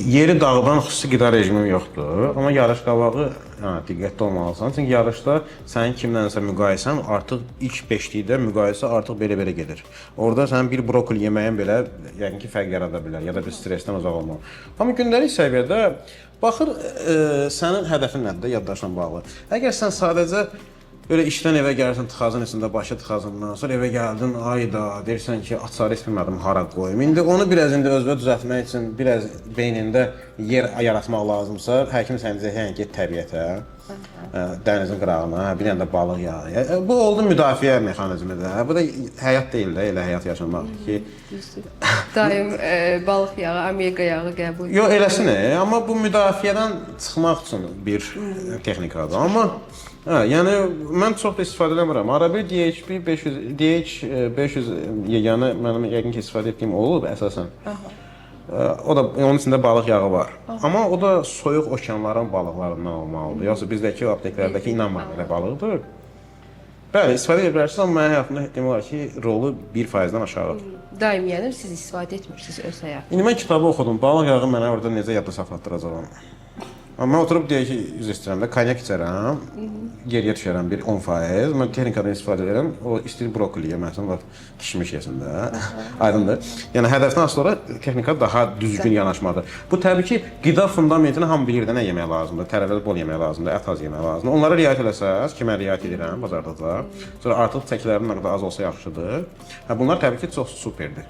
yeri dağıdan xüsusi qida rejimim yoxdur. Amma yarış qabağı diqqətli olmalısan. Çünki yarışda sənin kimlənsə müqayisən artıq ilk 5-likdə müqayisə artıq belə-belə gedir. Orada sənin bir brokoli yeməyin belə yəqin ki, fərq yarada bilər ya da bir stressdən uzaq olmalı. Amma gündəlik səviyyədə baxır sənin hədəfin nədir yaddaşla bağlı. Əgər sən sadəcə böyle işdən evə gəlirsən, tıxacın içində başı tıxacından sonra evə gəldin, ayda deyirsən ki, açarı heç bilmədim hara qoyum. İndi onu biraz özünə düzəltmək üçün biraz beynində yer yaratmaq lazımsa, həkim səni deyəcək ki, get təbiətə, dənizin qırağına, bir dənə də balıq yağı. Bu oldu müdafiə mexanizmidir. Bu da həyat deyil də, elə həyat yaşamaqdır ki. Daim balıq yağı, omega yağı qəbul. Yox, eləsin, amma bu müdafiədən çıxmaq üçün bir texnikadır. Amma yəni mən çox da istifadə eləmirəm. Arabir DHB 500 yeganə mənim yəqin ki, istifadə etdiyim olub əsasən. O da onun içində balıq yağı var. Amma o da soyuq okeanların balıqlarından olmalıdır. Yoxsa bizdəki apteklərdəki inanmayın elə balıqdır. Bəli, istifadə edə bilərsiniz, amma mənim həyatımda ehtimal var ki, rolu 1%-dən aşağıdır. Daim yəni siz istifadə etmirsiniz öz həyatınızda. İndi mən kitabı oxudum. Balıq yağı mənə orada necə yadda saxlatdıracağam. Amma mən oturub deyək ki, üzr istəyirəm də konyak içərəm, geriyə düşərəm bir 10%. Mən texnikadan istifadə edirəm, o istəyir brokoli yeməsin, kişmiş yesin də, aydındır. Yəni hədəfdən sonra texnika daha düzgün yanaşmadır. Bu təbii ki, qida fundamentini hamı bilir də nə yemək lazımdır, tərəvəz bol yemək lazımdır, ət az yemək lazımdır. Onlara riayət eləsəz, ki, mən riayət edirəm bazarda da, sonra artıq çəkilərin nə qədər az olsa yaxşıdır. Bunlar təbii ki, çox superdir.